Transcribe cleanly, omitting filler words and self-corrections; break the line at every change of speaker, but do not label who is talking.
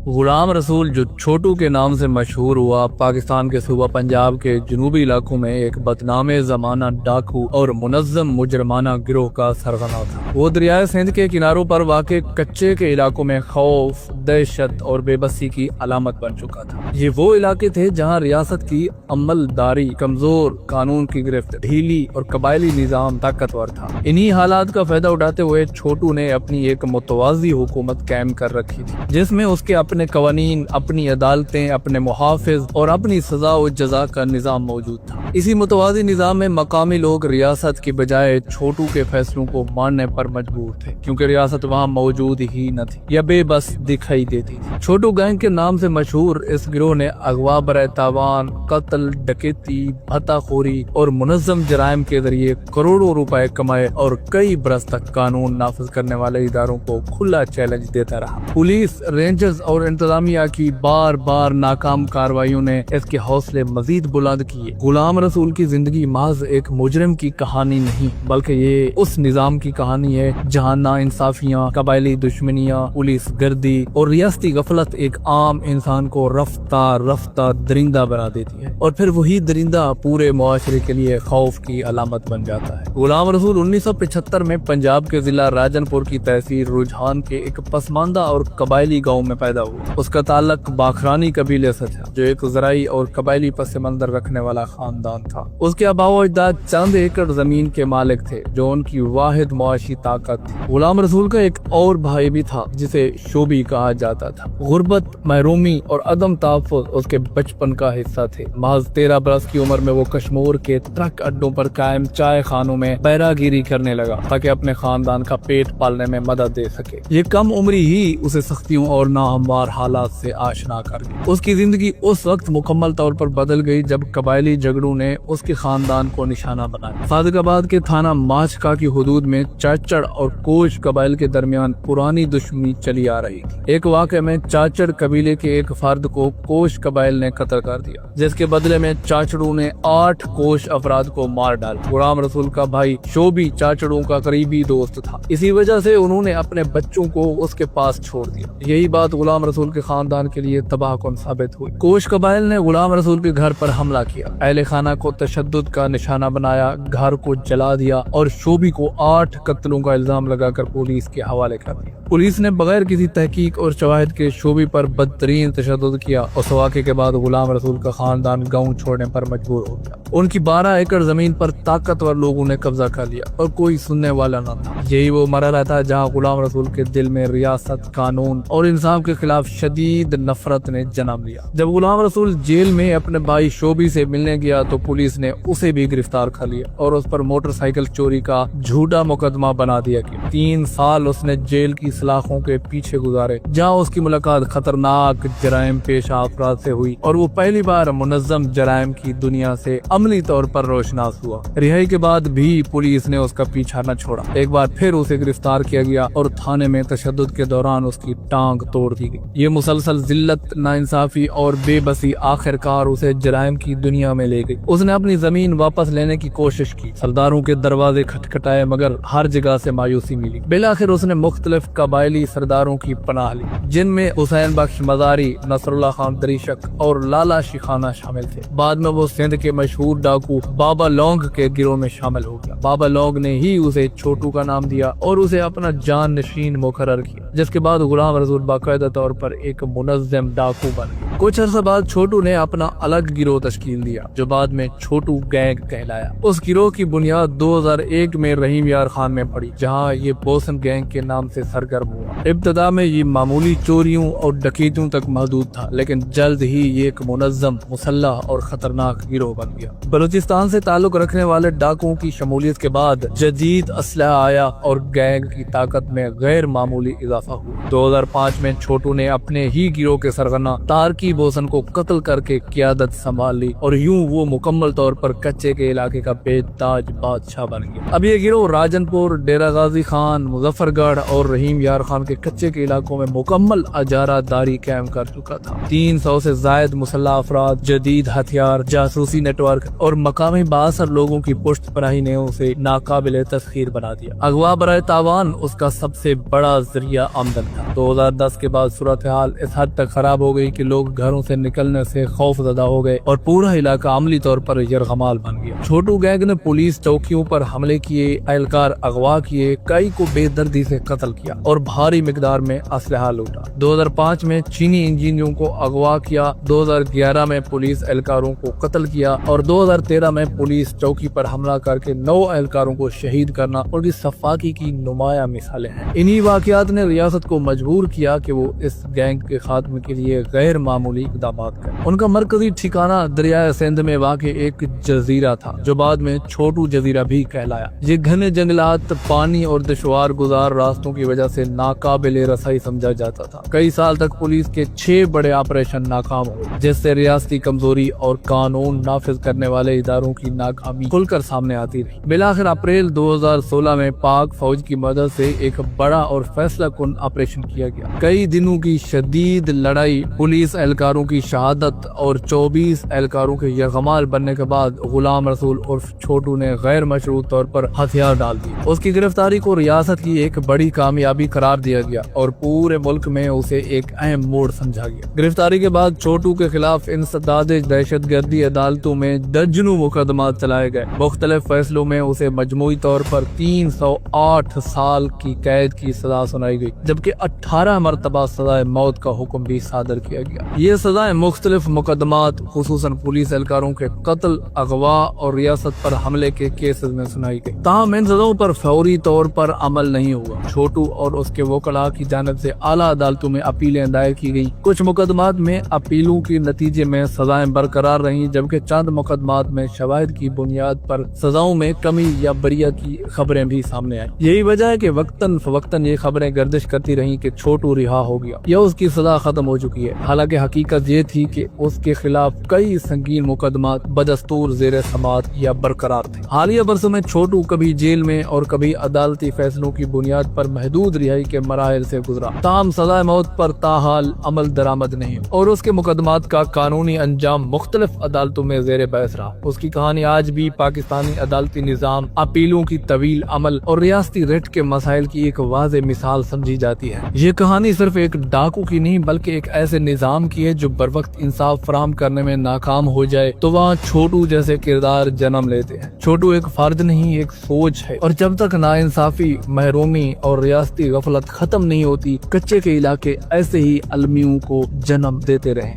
गुलाम रसूल, जो छोटू के नाम से मशहूर हुआ, पाकिस्तान के सूबा पंजाब के जनूबी इलाकों में एक बदनामे जमाना डाकू और मुनज्जम मुजरमाना गिरोह का सरगना था। वो दरियाए सिंध के किनारों पर वाक़े कच्चे के इलाकों में खौफ, दहशत और बेबसी की अलामत बन चुका था। ये वो इलाके थे जहाँ रियासत की अमलदारी कमजोर, कानून की गिरफ्त ढीली और कबायली निजाम ताकतवर था। इन्हीं हालात का फायदा उठाते हुए छोटू ने अपनी एक मुतवाज़ी हुकूमत कायम कर रखी थी, जिसमें उसके अपने कवानीन, अपनी अदालतें, अपने मुहाफिज और अपनी सजा और जजा का निजाम मौजूद था। इसी मुतवाज़ी निजाम में मकामी लोग रियासत की बजाय छोटू के फैसलों को मानने पर मजबूर थे, क्योंकि रियासत वहाँ मौजूद ही न थी या बेबस दिखाई देती थी। छोटू गैंग के नाम से मशहूर इस गिरोह ने अगवा, बरे तावान, कत्ल, डकैती, भत्ताखोरी और मुनज्जम जराइम के जरिए करोड़ों रुपए कमाए और कई बरस तक कानून नाफिज करने वाले इदारों को खुला चैलेंज देता रहा। पुलिस, रेंजर्स और इंतजामिया की बार बार नाकाम कार्रवाइयों ने इसके हौसले मजीद बुलंद किए। गुलाम रसूल की जिंदगी महज एक मुजरिम की कहानी नहीं, बल्कि ये उस निजाम की कहानी है जहाँ ना इंसाफियाँ, कबायली दुश्मनियाँ, पुलिस गर्दी और रियासती गफलत एक आम इंसान को रफ्ता रफ्ता दरिंदा बना देती है, और फिर वही दरिंदा पूरे मुआशरे के लिए खौफ की अलामत बन जाता है। गुलाम रसूल 1975 में पंजाब के जिला राजनपुर की तहसील रुझान के एक पसमानदा और कबायली गाँव में पैदा हुआ। उसका ताल्लुक बाखरानी कबीले से था, जो एक ज़राई और कबायली पस मंजर रखने वाला खानदान था। उसके आबाओ अजदाद चंद एकड़ जमीन के मालिक थे, जो उनकी वाहिद मुआशी ताकत थी। गुलाम रसूल का एक और भाई भी था, जिसे शोबी कहा जाता था। गुर्बत, महरूमी और अदम तहफ़्फ़ुज़ उसके बचपन का हिस्सा थे। महज 13 बरस की उम्र में वो कश्मीर के ट्रक अड्डों पर कायम चाय खानों में बैरागिरी करने लगा, ताकि अपने खानदान का पेट पालने में मदद दे सके। ये कम उम्री ही उसे सख्तियों और नाहमवार हालात से आशना कर गई। उसकी जिंदगी उस वक्त मुकम्मल तौर पर बदल गई जब कबायली झगड़ों ने उसके खानदान को निशाना बनाया। सादिकाबाद के थाना माचका की हुदूद में चाचड़ और कोश कबाइल के दरमियान पुरानी दुश्मनी चली आ रही थी। एक वाक़े में चाचड़ कबीले के एक फर्द को कोश कबाइल ने कत्ल कर दिया, जिसके बदले में चाचड़ों ने 8 कोश अफराद को मार डाला। गुलाम रसूल का भाई शोबी चाचड़ों का करीबी दोस्त था, इसी वजह से उन्होंने अपने बच्चों को उसके पास छोड़ दिया। यही बात गुलाम रसूल के खानदान के लिए तबाहकुन साबित हुई। कोश कबाइल ने गुलाम रसूल के घर पर हमला किया, अहले खाना को तशद्दुद का निशाना बनाया, घर को जला दिया और शोबी को 8 कत्लों का इल्जाम लगाकर पुलिस के हवाले कर दिया। पुलिस ने बगैर किसी तहकीक और शवाहिद के शोबी पर बदतरीन तशद्दुद किया, और इस वाक़े के बाद गुलाम रसूल का खानदान गाँव छोड़ने पर मजबूर हो गया। उनकी 12 एकड़ जमीन पर ताकतवर लोगों ने कब्जा कर लिया और कोई सुनने वाला न था। यही वो मरहला था जहाँ गुलाम रसूल के दिल में रियासत, कानून और इंसाफ के खिलाफ शदीद नफरत ने जन्म लिया। जब गुलाम रसूल जेल में अपने भाई शोबी से मिलने गया तो पुलिस ने उसे भी गिरफ्तार कर लिया और उस पर मोटरसाइकिल चोरी का झूठा मुकदमा बना दिया गया। 3 साल उसने जेल की सलाखों के पीछे गुजारे, जहाँ उसकी मुलाकात खतरनाक जराइम पेशा अफराद से हुई और वो पहली बार मुनज्जम जराइम की दुनिया से अमली तौर पर रोशनास हुआ। रिहाई के बाद भी पुलिस ने उसका पीछा न छोड़ा। एक बार फिर उसे गिरफ्तार किया गया और थाने में तशद्दुद के दौरान उसकी टांग तोड़ दी गई। ये मुसलसल जिल्लत, नाइंसाफी और बेबसी आखिरकार उसे जराइम की दुनिया में ले गई। उसने अपनी जमीन वापस लेने की कोशिश की, सरदारों के दरवाजे खटखटाए, मगर हर जगह से मायूसी मिली। बिलाखिर उसने मुख्तलिफ कबायली सरदारों की पनाह ली, जिनमें हुसैन बख्श मजारी, नसरुल्लाह खान दरीशक और लाला शिखाना शामिल थे। बाद में वो सिंध के मशहूर डाकू बाबा लौंग के गिरोह में शामिल हो गया। बाबा लौंग ने ही उसे छोटू का नाम दिया और उसे अपना जान नशीन मुकर्रर किया, जिसके बाद गुलाम रसूल बाकायदा तौर पर एक मुनज़्ज़म डाकू बन गया। कुछ अर्सा बाद छोटू ने अपना अलग गिरोह तश्कील दिया, जो बाद में छोटू गैंग कहलाया। उस गिरोह की बुनियाद 2001 में रहीम यार खान में पड़ी, जहाँ ये बोसन गैंग के नाम से सरगर्म हुआ। इब्तदा में ये मामूली चोरियों और डकैतियों तक महदूद था, लेकिन जल्द ही ये एक मुनज़्ज़म, मुसल्लह और खतरनाक गिरोह बन गया। बलूचिस्तान से ताल्लुक रखने वाले डाकुओं की शमूलियत के बाद जदीद असलहा आया और गैंग की ताकत में गैर मामूली इजाफा हुआ। 2005 में छोटू ने अपने ही गिरोह के सरगना तारकी राकीब होसन को कत्ल करके क़यादत संभाल ली और यूं वो मुकम्मल तौर पर कच्चे के इलाके का बेताज बादशाह बन गया। अब ये गिरोह राजनपुर, डेरा गाजी खान, मुजफ्फरगढ़ और रहीम यार खान के कच्चे के इलाकों में मुकम्मल अजारादारी कायम कर चुका था। 300 से जायद मुसल्लह अफराद, जदीद हथियार, जासूसी नेटवर्क और मकामी 62 लोगों की पुष्ट पनाही ने उसे नाकाबिले तस्खीर बना दिया। अगवा बराए तावान उसका सबसे बड़ा जरिया आमदन था। 2010 के बाद सूरत हाल इस हद तक खराब हो गई कि लोग घरों से निकलने से खौफजदा हो गए और पूरा इलाका अमली तौर पर यरगमाल बन गया। छोटू गैंग ने पुलिस चौकियों पर हमले किए, एहलकार अगवा किए, कई को बेदर्दी से कत्ल किया और भारी मिकदार में असलहा लूटा। 2005 में चीनी इंजीनियरों को अगवा किया, 2011 में पुलिस एहलकारों को कत्ल किया और 2013 में पुलिस चौकी पर हमला करके 9 एहलकारों को शहीद करना और इस सफाकी की नुमाया मिसालें हैं। इन्हीं वाकयात ने रियासत को मजबूर किया कि वो इस गैंग के खात्मे के लिए गैर मामूली इक़दाम करें। उनका मरकजी ठिकाना दरियाए सिंध में वाक़े एक जजीरा था जो बाद में छोटू जजीरा भी कहलाया। ये घने जंगलात, पानी और दुश्वार गुजार रास्तों की वजह से नाकाबिले रसाई समझा जाता था। कई साल तक पुलिस के 6 बड़े ऑपरेशन नाकाम हुए, जिससे रियासती कमजोरी और कानून नाफिज करने वाले इदारों की नाकामी खुलकर सामने आती रही। बिलाखिर अप्रैल 2016 में पाक फौज की मदद से एक बड़ा और फैसला कुन ऑपरेशन किया गया। कई दिनों की शदीद लड़ाई, पुलिस एहलकारों की शहादत और 24 एहलकारों के यरगमाल बनने के बाद गुलाम रसूल उर्फ छोटू ने गैर मशरूत तौर पर हथियार डाल दिए। उसकी गिरफ्तारी को रियासत की एक बड़ी कामयाबी करार दिया गया और पूरे मुल्क में उसे एक अहम मोड़ समझा गया। गिरफ्तारी के बाद छोटू के खिलाफ इंसदादे दहशतगर्दी अदालतों में दर्जनों मुकदमा चलाए गए। मुख्तलिफ फैसलों में उसे मजमूई तौर पर 308 साल की कैद की सजा सुनाई गई, जबकि 18 मरतबा सजाए मौत का हुक्म भी सादर किया गया। ये सजाएं मुख्तलिफ मुकदमात, खुसूसन पुलिस एहलकारों के कत्ल, अगवा और रियासत पर हमले के केसेस में सुनाई गई। ताहम इन सजाओं पर फौरी तौर पर अमल नहीं हुआ। छोटू और उसके वकला की जानिब से आला अदालतों में अपीलें दायर की गई। कुछ मुकदमात में अपीलों के नतीजे में सजाएं बरकरार रहीं, जबकि चंद मुकदमात में शवाहिद की बुनियाद पर सजाओं में कमी या बरिया की खबरें भी सामने आई। यही वजह है कि वक्तन फवक्तन ये खबरें गर्दिश करती रहीं कि छोटू रिहा हो गया या उसकी सजा खत्म हो चुकी है। हालांकि हकीकत ये थी कि उसके खिलाफ कई संगीन मुकदमात बदस्तूर जेर समाअत या बरकरार थे। हालिया बरसों में छोटू कभी जेल में और कभी अदालती फैसलों की बुनियाद पर महदूद रिहाई के मराहिल से गुजरा। ताम सजा मौत पर ताहाल अमल दरामद नहीं और उसके मुकदमात का कानूनी अंजाम मुख्तलिफ अदालतों में जेर बहस रहा। उसकी कहानी आज भी पाकिस्तानी अदालती निजाम, अपीलों की तवील अमल और रियासती रिट के मसाइल की एक वाज़ेह मिसाल समझी जाती है। ये कहानी सिर्फ एक डाकू की नहीं बल्कि एक ऐसे निजाम की है जो बर वक्त इंसाफ फराहम करने में नाकाम हो जाए तो वहाँ छोटू जैसे किरदार जन्म लेते हैं। छोटू एक फर्द नहीं, एक सोच है और जब तक नाइंसाफी, महरूमी और रियासती गफलत खत्म नहीं होती, कच्चे के इलाके ऐसे ही अलमियों को जन्म देते रहे।